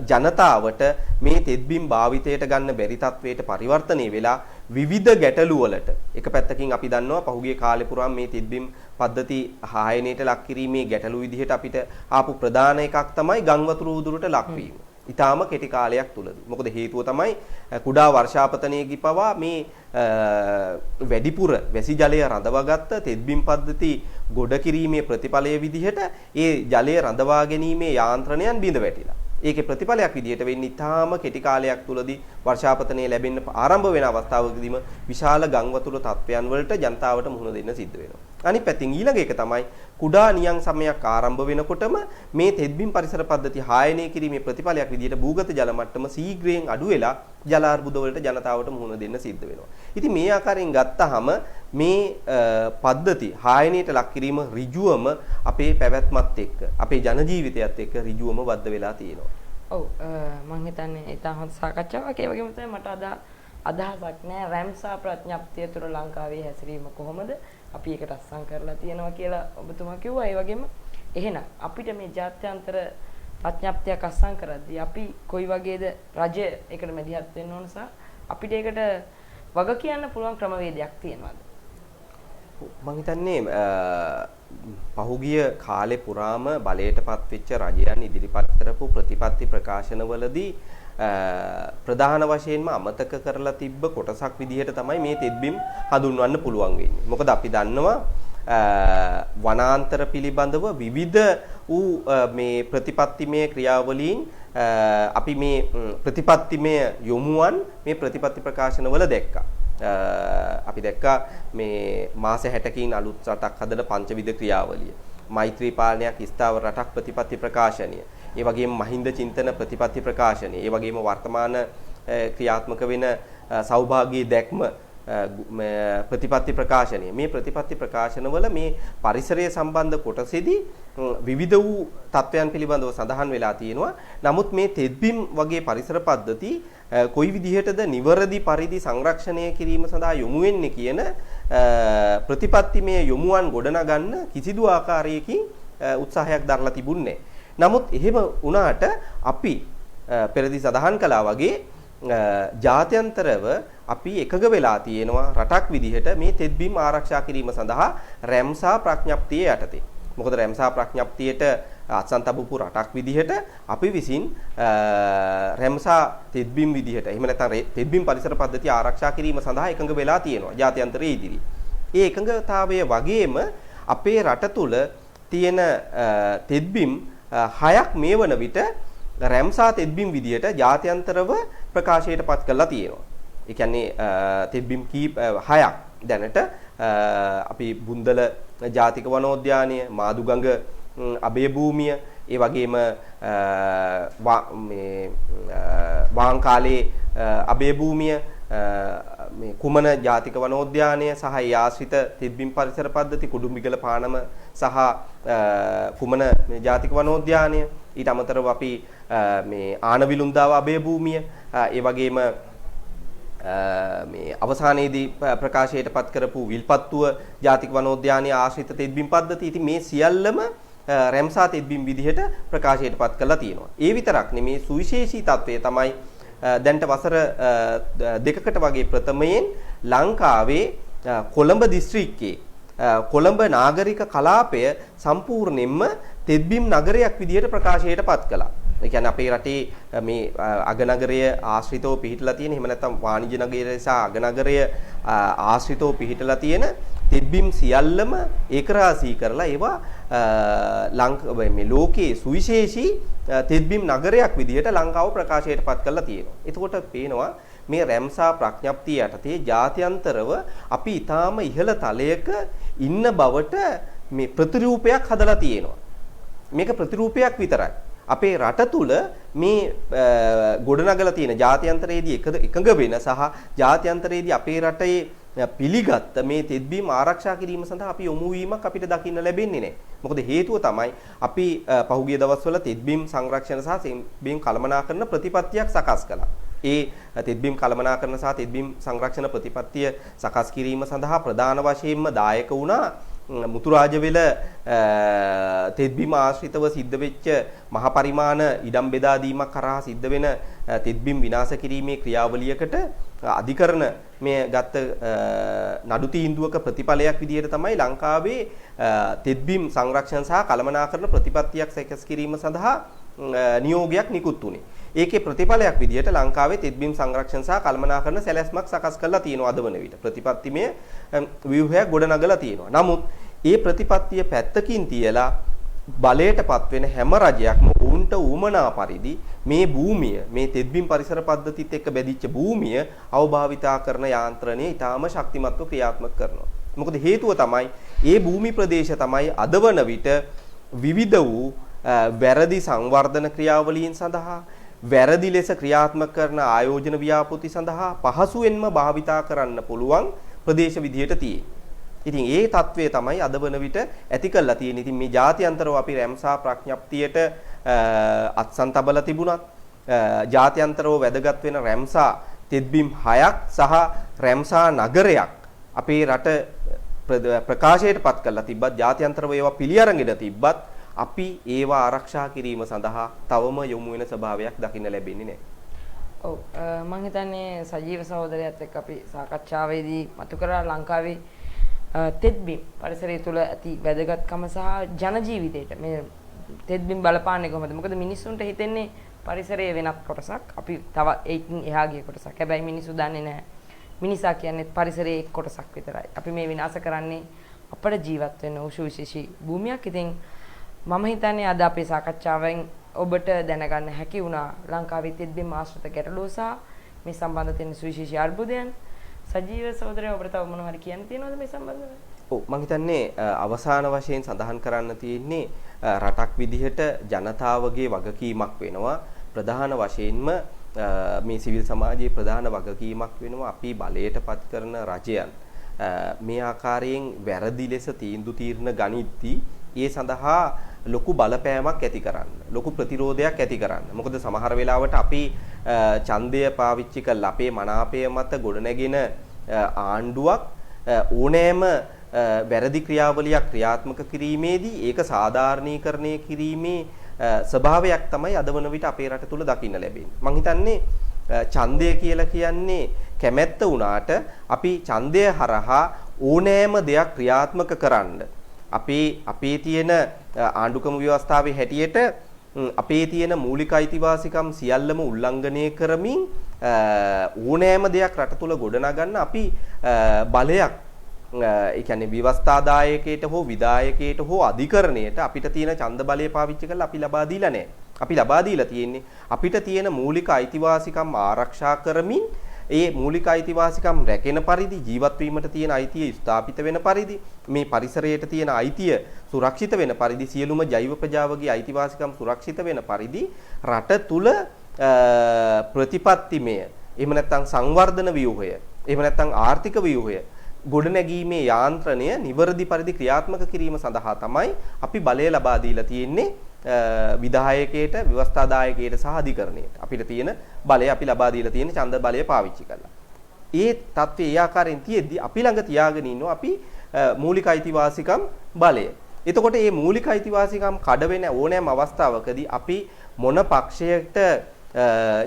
ජනතාවට මේ තෙත්බිම් භාවිතයට ගන්න බැරි තත්වයට පරිවර්තනය වෙලා විවිධ ගැටලු වලට එක පැත්තකින් අපි දන්නවා පහුගිය කාලේ පුරාම මේ තෙත්බිම් පද්ධති හායනයට ලක් කිරීමේ ගැටලු විදිහට අපිට ආපු ප්‍රධාන එකක් තමයි ගම් වතුර උදුරට ලක්වීම. ඊටාම කෙටි කාලයක් තුලදී. මොකද හේතුව තමයි කුඩා වර්ෂාපතනයේදී පවා මේ වැඩිපුර වැසි ජලය රඳවාගත්ත තෙත්බිම් පද්ධති ගොඩ කිරීමේ ප්‍රතිඵලයේ විදිහට ඒ ජලය රඳවා ගැනීමේ යාන්ත්‍රණයන් බිඳ වැටිලා. ඒකේ ප්‍රතිඵලයක් විදිහට වෙන්නේ ඊටාම කෙටි කාලයක් තුලදී වර්ෂාපතනය ලැබෙන්න ආරම්භ වෙන අවස්ථාවකදීම විශාල ගම් වතුර තත්ත්වයන් වලට ජනතාවට මුහුණ දෙන්න සිද්ධ වෙනවා. අනිත් පැත්තෙන් ඊළඟ එක තමයි කුඩා නියං සමයක් ආරම්භ වෙනකොටම මේ තෙත්බිම් පරිසර පද්ධති හායනය කිරීමේ ප්‍රතිඵලයක් විදිහට භූගත ජල මට්ටම ශීඝ්‍රයෙන් අඩු වෙලා ජල අර්බුද වලට ජනතාවට මුහුණ දෙන්න සිද්ධ වෙනවා. ඉතින් මේ ආකාරයෙන් ගත්තාම මේ පද්ධති හායනයට ලක් කිරීම ඍජුවම අපේ පැවැත්මත් එක්ක අපේ ජන ජීවිතයත් එක්ක ඍජුවම බද්ධ වෙලා තියෙනවා. ඔව් මම හිතන්නේ ඊට හොඳ සාකච්ඡාවක් ඒ වගේම තමයි මට අදහසක් නෑ රැම්සා ප්‍රඥප්තිය තුර ලංකාවේ හැසිරීම කොහොමද අපි ඒකට අත්සන් කරලා තියෙනවා කියලා ඔබතුමා කිව්වා. ඒ වගේම එහෙනම් අපිට මේ ජාත්‍යන්තර ප්‍රඥප්තියක් අත්සන් කරද්දී අපි කොයි වගේද රජය ඒකට මැදිහත් වෙන්න ඕන සහ අපිට ඒකට වග කියන්න පුළුවන් ක්‍රමවේදයක් තියෙනවද? මම හිතන්නේ පහුගිය කාලේ පුරාම බලයටපත් වෙච්ච රජයන් ඉදිරිපත් කරපු ප්‍රතිපත්ති ප්‍රකාශනවලදී ප්‍රධාන වශයෙන්ම අමතක කරලා තිබ්බ කොටසක් විදිහට තමයි මේ තෙත්බිම් හඳුන්වන්න පුළුවන් වෙන්නේ. මොකද අපි දන්නවා වනාන්තර පිළිබඳව විවිධ වූ මේ ප්‍රතිපත්තිමය ක්‍රියාවලීන් අපි මේ ප්‍රතිපත්තිමය යොමුවන් මේ ප්‍රතිපත්ති ප්‍රකාශනවල දැක්කා. අපි දැක්කා මේ මාස 60කින් අලුත් රටක් හදන පංචවිධ ක්‍රියාවලිය. මෛත්‍රී පාලනයක් ස්ථාවර රටක් ප්‍රතිපත්ති ප්‍රකාශනය. ඒ වගේම මහින්ද චින්තන ප්‍රතිපත්ති ප්‍රකාශනය. ඒ වගේම වර්තමාන ක්‍රියාත්මක වෙන සෞභාගී දැක්ම ප්‍රතිපත්ති ප්‍රකාශනය. මේ ප්‍රතිපත්ති ප්‍රකාශනවල මේ පරිසරය සම්බන්ධ කොටසෙදී විවිධ වූ තත්වයන් පිළිබඳව සඳහන් වෙලා තියෙනවා. නමුත් මේ තෙත්බිම් වගේ පරිසර පද්ධති කොයි විදිහටද නිවැරදි පරිදි සංරක්ෂණය කිරීම සඳහා යොමු වෙන්නේ කියන ප්‍රතිපත්තිමය යොමුවන් ගොඩනගන්න කිසිදු ආකාරයකින් උත්සාහයක් දරලා තිබුණේ නැහැ. නමුත් එහෙම වුණාට අපි පෙරදී සඳහන් කළා වගේ ජාත්‍යන්තරව අපි එකග වෙලා තියෙනවා රටක් විදිහට මේ තෙත්බිම් ආරක්ෂා කිරීම සඳහා රැම්සා ප්‍රඥප්තිය යටතේ. මොකද රැම්සා ප්‍රඥප්තියට අත්සන් තබපු රටක් විදිහට අපි විසින් රැම්සා තෙත්බිම් විදිහට එහෙම නැත්නම් තෙත්බිම් පරිසර පද්ධතිය ආරක්ෂා කිරීම සඳහා එකඟ වෙලා තියෙනවා ජාත්‍යන්තරයේ ඉදිරි. ඒ එකඟතාවය වගේම අපේ රට තුල තියෙන තෙත්බිම් 6ක් මේ වන විට රැම්සා තෙත්බිම් විදිහට ජාත්‍යන්තරව ප්‍රකාශයට පත් කරලා තියෙනවා. ඒ කියන්නේ තෙත්බිම් කීප 6ක් දැනට අපි බුන්දල ජාතික වනෝද්‍යානය, මාදුගඟ අබේ භූමිය, ඒ වගේම මේ වාංකාලේ අබේ භූමිය, මේ කුමන ජාතික වනෝද්‍යානය සහ ඒ ආශ්‍රිත තෙත්බිම් පරිසර පද්ධති කුඩුම්බිගල පානම සහ කුමන ජාතික වනෝද්‍යානය, ඊට අමතරව අපි මේ ආනවිලුන්දාව අබේ භූමිය, ඒ වගේම මේ අවසානයේදී ප්‍රකාශයටපත් කරපු විල්පත්තුව ජාතික වනෝද්‍යානයේ ආශ්‍රිත තෙත්බිම් පද්ධති. ඉතින් මේ සියල්ලම රැම්සා තෙත්බිම් විදිහට ප්‍රකාශයටපත් කරලා තියෙනවා. ඒ විතරක් නෙමේ සුවිශේෂී තත්වය තමයි දැන්ට වසර දෙකකට වගේ ප්‍රථමයෙන් ලංකාවේ කොළඹ දිස්ත්‍රික්කයේ කොළඹ නාගරික කලාපය සම්පූර්ණයෙන්ම තෙත්බිම් නගරයක් විදිහට ප්‍රකාශයටපත් කළා. ඒ කියන්නේ අපේ රටේ මේ අගනගරය ආශ්‍රිතව පිහිටලා තියෙන, එහෙම නැත්නම් වාණිජ්‍ය නගරය සහ අගනගරය ආශ්‍රිතව පිහිටලා තියෙන තෙත්බිම් සියල්ලම ඒකරාශී කරලා ඒවා මේ ලෝකයේ සුවිශේෂී තෙත්බිම් නගරයක් විදිහට ලංකාව ප්‍රකාශයටපත් කරලා තියෙනවා. එතකොට පේනවා මේ රැම්සා ප්‍රඥප්තිය යටතේ ජාත්‍යන්තරව අපි ඊටාම ඉහළ තලයක ඉන්න බවට මේ ප්‍රතිරූපයක් හදලා තියෙනවා. මේක ප්‍රතිරූපයක් විතරයි. අපේ රට තුල මේ ගොඩනගලා තියෙන ජාත්‍යන්තරයේදී එකඟ වෙන සහ ජාත්‍යන්තරයේදී අපේ රටේ පිළිගත්ත මේ තෙත්බීම් ආරක්ෂා කිරීම සඳහා අපි යොමු වීමක් අපිට දකින්න ලැබෙන්නේ නැහැ. මොකද හේතුව තමයි අපි පහුගිය දවස්වල තෙත්බීම් සංරක්ෂණ සහ තෙත්බීම් කළමනාකරන ප්‍රතිපත්තියක් සකස් කළා. ඒ තෙත්බීම් කළමනාකරන සහ තෙත්බීම් සංරක්ෂණ ප්‍රතිපත්තිය සකස් කිරීම සඳහා ප්‍රධාන වශයෙන්ම දායක වුණා මුතුරාජවෙල තෙත්බීම ආශ්‍රිතව සිද්ධ වෙච්ච මහ පරිමාණ ඉඩම් බෙදා දීමක් කරා සිද්ධ වෙන තෙත්බීම් විනාශ කිරීමේ ක්‍රියාවලියකට අධිකරණ මේ ගත්ත නඩු තීන්දුවක ප්‍රතිඵලයක් විදිහට තමයි ලංකාවේ තෙත්බීම් සංරක්ෂණ සහ කළමනාකරන ප්‍රතිපත්තියක් සකස් කිරීම සඳහා නියෝගයක් නිකුත් වුණේ. ඒකේ ප්‍රතිඵලයක් විදිහට ලංකාවේ තෙත්බීම් සංරක්ෂණ සහ කළමනාකරන සැලැස්මක් සකස් කරලා තියෙනවා අද වන විට. ප්‍රතිපත්තිමය ව්‍යුහයක් ගොඩනගලා තියෙනවා. නමුත් ඒ ප්‍රතිපත්තිය පැත්තකින් තියලා බලයටපත් වෙන හැම රජයක්ම උන්ට උමනා පරිදි මේ භූමිය මේ තෙත්බීම් පරිසර පද්ධතිත් එක්ක බැඳිච්ච භූමිය අවභාවිතා කරන යාන්ත්‍රණය ඊටාම ශක්තිමත්ව ක්‍රියාත්මක කරනවා. මොකද හේතුව තමයි ඒ භූමි ප්‍රදේශ තමයි අද වන විට විවිධ වූ වැරදි සංවර්ධන ක්‍රියාවලීන් සඳහා වැරදි ලෙස ක්‍රියාත්මක කරන ආයෝජන ව්‍යාපෘති සඳහා පහසුවෙන්ම භාවිතා කරන්න පුළුවන් ප්‍රදේශ විදියට තියෙන්නේ. ඉතින් ඒ తත්වය තමයි අද වන විට ඇති කළා තියෙන්නේ. ඉතින් මේ ජාත්‍යන්තරව අපි රැම්සා ප්‍රඥප්තියට අත්සන් තබලා තිබුණත් ජාත්‍යන්තරව වැදගත් වෙන රැම්සා තෙත්බීම් 6ක් සහ රැම්සා නගරයක් අපේ රට ප්‍රකාශයටපත් කරලා තිබ්බත් ජාත්‍යන්තරව ඒවා පිළිඅරගෙන තිබ්බත් අපි ඒවා ආරක්ෂා කිරීම සඳහා තවම යොමු වෙන ස්වභාවයක් දකින්න ලැබෙන්නේ නැහැ. ඔව් මම හිතන්නේ සජීව සහෝදරයත් එක්ක අපි සාකච්ඡාවේදී මතු කරා ලංකාවේ තෙත්බීම් පරිසරය තුළ ඇති වැදගත්කම සහ ජන ජීවිතයට මේ තෙත්බීම් බලපාන්නේ කොහොමද? මොකද මිනිස්සුන්ට හිතෙන්නේ පරිසරයේ වෙනත් කොටසක් අපි තව ඒකින් එහා ගිය කොටසක්. හැබැයි මිනිස්සු දන්නේ නැහැ. මිනිසා කියන්නේ පරිසරයේ එක් කොටසක් විතරයි. අපි මේ විනාශ කරන්නේ අපේ ජීවත් වෙන සුවිශේෂී භූමියක්. ඉතින් මම හිතන්නේ අද අපේ සාකච්ඡාවෙන් ඔබට දැනගන්න හැකි වුණා ලංකාවේ තෙත්බීම් ආශ්‍රිත ගැටලුව සහ මේ සම්බන්ධ තියෙන සුවිශේෂී අර්බුදයන්. සජීව සහෝදරයා ඔබට තව මොනවා හරි කියන්න තියෙනවද මේ සම්බන්ධව? ඔව් මම හිතන්නේ අවසාන වශයෙන් සඳහන් කරන්න තියෙන්නේ රටක් විදිහට ජනතාවගේ වගකීමක් වෙනවා. ප්‍රධාන වශයෙන්ම මේ සිවිල් සමාජයේ ප්‍රධාන වගකීමක් වෙනවා අපි බලයටපත් කරන රජයන් මේ ආකාරයෙන් වැරදි ලෙස තීන්දුව తీරන ගනිද්දී ඒ සඳහා ලොකු බලපෑමක් ඇති කරන්න. ලොකු ප්‍රතිරෝධයක් ඇති කරන්න. මොකද සමහර වෙලාවට අපි ඡන්දය පාවිච්චි කරලා අපේ මනාපය මත ගොඩනැගෙන ආණ්ඩුවක් ඕනෑම වැරදි ක්‍රියාවලියක් ක්‍රියාත්මක කිරීමේදී ඒක සාධාරණීකරණය කිරීමේ ස්වභාවයක් තමයි අද වන විට අපේ රට තුල දකින්න ලැබෙන්නේ. මම හිතන්නේ ඡන්දය කියලා කියන්නේ කැමැත්ත වුණාට අපි ඡන්දය හරහා ඕනෑම දෙයක් ක්‍රියාත්මක කරන්න අපේ තියෙන ආණ්ඩුක්‍රම ව්‍යවස්ථාවේ හැටියට අපේ තියෙන මූලික අයිතිවාසිකම් සියල්ලම උල්ලංඝනය කරමින් ඕනෑම දෙයක් රට තුල ගොඩනගන්න අපි බලයක් ඒ කියන්නේ ව්‍යවස්ථාදායකයට හෝ විධායකයට හෝ අධිකරණයට අපිට තියෙන ඡන්ද බලය පාවිච්චි කරලා අපි ලබා දීලා නැහැ. අපි ලබා දීලා තියෙන්නේ අපිට තියෙන මූලික අයිතිවාසිකම් ආරක්ෂා කරමින් ඒ මූලික අයිතිවාසිකම් රැකෙන පරිදි ජීවත් වීමට තියෙන අයිතිය ස්ථාපිත වෙන පරිදි මේ පරිසරයට තියෙන අයිතිය සුරක්ෂිත වෙන පරිදි සියලුම ජෛව ප්‍රජාවගේ අයිතිවාසිකම් සුරක්ෂිත වෙන පරිදි රට තුල ප්‍රතිපත්තිමය එහෙම නැත්නම් සංවර්ධන ව්‍යුහය එහෙම නැත්නම් ආර්ථික ව්‍යුහය ගොඩනැගීමේ යාන්ත්‍රණය නිවැරදි පරිදි ක්‍රියාත්මක කිරීම සඳහා තමයි අපි බලය ලබා දීලා තියෙන්නේ විධායකයට ව්‍යවස්ථාදායකයට සහ අධිකරණයට අපිට තියෙන බලය අපි ලබා දීලා තියෙන ඡන්ද බලය පාවිච්චි කරලා. ඒ தත්ත්වයේ ඒ ආකාරයෙන් තියෙද්දි අපි ළඟ තියාගෙන ඉන්නවා අපි මූලික අයිතිවාසිකම් බලය. එතකොට මේ මූලික අයිතිවාසිකම් කඩ වෙන ඕනෑම අවස්ථාවකදී අපි මොන පක්ෂයකට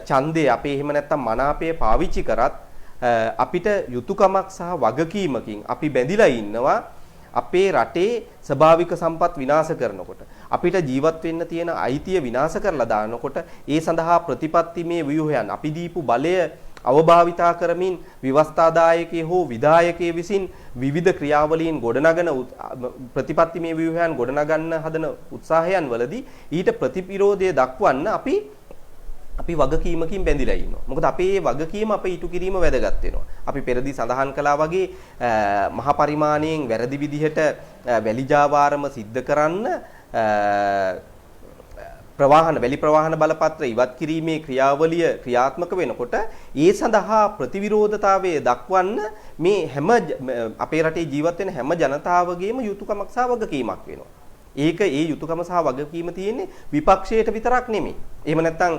ඡන්දේ අපේ එහෙම නැත්නම් මනාපය පාවිච්චි කරත් අපිට යුතුයකමක් සහ වගකීමකින් අපි බැඳිලා ඉන්නවා අපේ රටේ ස්වභාවික සම්පත් විනාශ කරනකොට අපිට ජීවත් වෙන්න තියෙන අයිතිය විනාශ කරලා දානකොට ඒ සඳහා ප්‍රතිපත්තිමේ ව්‍යුහයන් අපි දීපු බලය අවභාවිතා කරමින් ව්‍යවස්ථාදායකයේ හෝ විධායකයේ විසින් විවිධ ක්‍රියාවලීන් ගොඩනගන ප්‍රතිපත්තිමේ ව්‍යුහයන් ගොඩනගන්න හදන උත්සාහයන් වලදී ඊට ප්‍රතිවිරෝධය දක්වන්න අපි අපි වගකීමකින් බැඳිලා ඉන්නවා. මොකද අපේ වගකීම අපේ ඉටු කිරීම වැදගත් වෙනවා. අපි පෙරදී සඳහන් කළා වගේ මහා පරිමාණයෙන් වැරදි විදිහට වැලිජාවාරම සිද්ධ කරන්න වැලි ප්‍රවාහන බලපත්‍ර ඉවත් කිරීමේ ක්‍රියාවලිය ක්‍රියාත්මක වෙනකොට ඒ සඳහා ප්‍රතිවිරෝධතාවය දක්වන්න මේ හැම අපේ රටේ ජීවත් වෙන හැම ජනතාවගේම යුතුයකමක් සහ වගකීමක් වෙනවා. ඒ යුතුයකම සහ වගකීම තියෙන්නේ විපක්ෂයට විතරක් නෙමෙයි. එහෙම නැත්නම්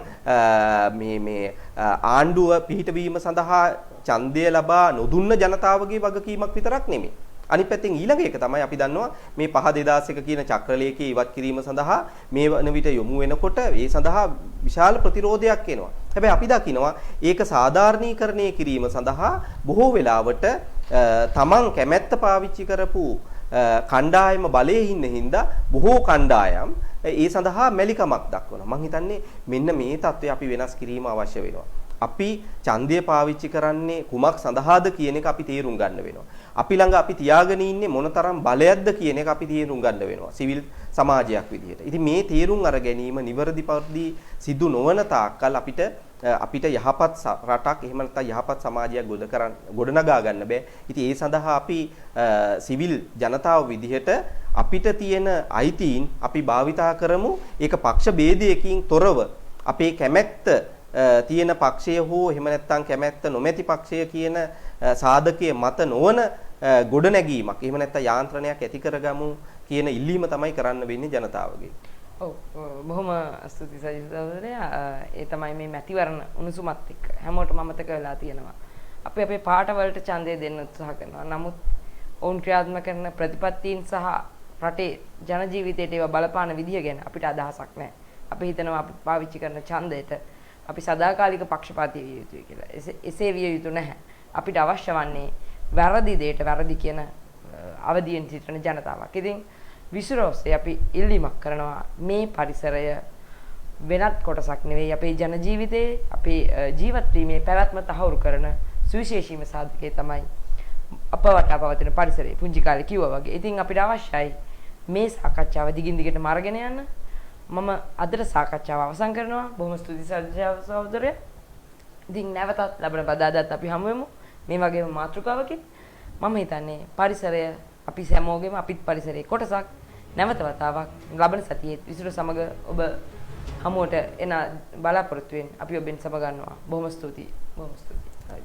මේ ආණ්ඩුව පිහිටවීම සඳහා ඡන්දය ලබා නොදුන්න ජනතාවගේ වගකීමක් විතරක් නෙමෙයි. අනිත් පැත්තෙන් ඊළඟ එක තමයි අපි දන්නවා මේ 5/2001 කියන චක්‍රලේඛයේ ඉවත් කිරීම සඳහා මේ වන විට යොමු වෙනකොට ඒ සඳහා විශාල ප්‍රතිරෝධයක් එනවා. හැබැයි අපි දකිනවා ඒක සාධාරණීකරණය කිරීම සඳහා බොහෝ වෙලාවට තමන් කැමැත්ත පාවිච්චි කරපු කණ්ඩායම බලයේ ඉන්න හින්දා බොහෝ කණ්ඩායම් ඒ සඳහා මැලිකමක් දක්වනවා. මම හිතන්නේ මෙන්න මේ தත්ත්වය අපි වෙනස් කිරීම අවශ්‍ය වෙනවා. අපි ඡන්දය පාවිච්චි කරන්නේ කුමක් සඳහාද කියන එක අපි තේරුම් ගන්න වෙනවා. අපි ළඟ අපි තියාගෙන ඉන්නේ මොනතරම් බලයක්ද කියන එක අපි තේරුම් ගන්න වෙනවා. සිවිල් සමාජයක් විදිහට. ඉතින් මේ තේරුම් අර ගැනීම නිවැරදි පරිදි සිදු නොවන තාක්කල් අපිට යහපත් රටක් එහෙම නැත්නම් යහපත් සමාජයක් ගොඩනගා ගන්න බෑ. ඉතින් ඒ සඳහා අපි සිවිල් ජනතාව විදිහට අපිට තියෙන අයිතීන් අපි භාවිතා කරමු. ඒක පක්ෂ ભેදයකින් තොරව අපේ කැමැත්ත තියෙන පක්ෂය හෝ එහෙම නැත්නම් කැමැත්ත නොමැති පක්ෂය කියන සාධකයේ මත නොවන ගොඩනැගීමක් එහෙම නැත්නම් යාන්ත්‍රණයක් ඇති කරගමු කියන ඉල්ලීම තමයි කරන්න වෙන්නේ ජනතාවගේ. ඔව් බොහොම ස්තුතියි සජිතවරයා. ඒ තමයි මේ මැතිවරණ උණුසුමත් එක්ක හැමෝටම අමතක වෙලා තියෙනවා. අපි අපේ පාටවලට ඡන්දය දෙන්න උත්සාහ කරනවා. නමුත් ඔවුන් ක්‍රියාත්මක කරන ප්‍රතිපත්තීන් සහ රටේ ජන ජීවිතයට ඒවා බලපාන විදිය ගැන අපිට අදහසක් නැහැ. අපි හිතනවා අපි පාවිච්චි කරන ඡන්දයට අපි සදාකාලික පක්ෂපාතී විය යුතුයි කියලා. එසේ විය යුතු නැහැ. අපිට අවශ්‍ය වන්නේ වැරදි දෙයට වැරදි කියන අවදියෙන් සිටින ජනතාවක්. ඉතින් විශ්වාසය අපි ඉල්ලීමක් කරනවා මේ පරිසරය වෙනත් කොටසක් නෙවෙයි අපේ ජන ජීවිතයේ අපේ ජීවත් වීමේ පැවැත්ම තහවුරු කරන සුවිශේෂීම සාධකය තමයි අප වටා පවතින පරිසරය. පුංචි කාලේ කිව්වා වගේ. ඉතින් අපිට අවශ්‍යයි මේ සාකච්ඡාව දිගින් දිගටම අරගෙන යන්න. මම අදට සාකච්ඡාව අවසන් කරනවා. බොහොම ස්තුතියි සහෝදරයා. ඉතින් නැවතත් ලබන බදාදාත් අපි හමු වෙමු මේ වගේම මාතෘකාවකින්. මම හිතන්නේ පරිසරය අපි හැමෝගෙම අපිත් පරිසරයේ කොටසක්. නැවත වතාවක් ලබන සතියේ විසුරු සමග ඔබ හමුවට එන බලාපොරොත්තු වෙන අපි ඔබෙන් සමගන්නවා. බොහොම ස්තුතියි. බොහොම ස්තුතියි.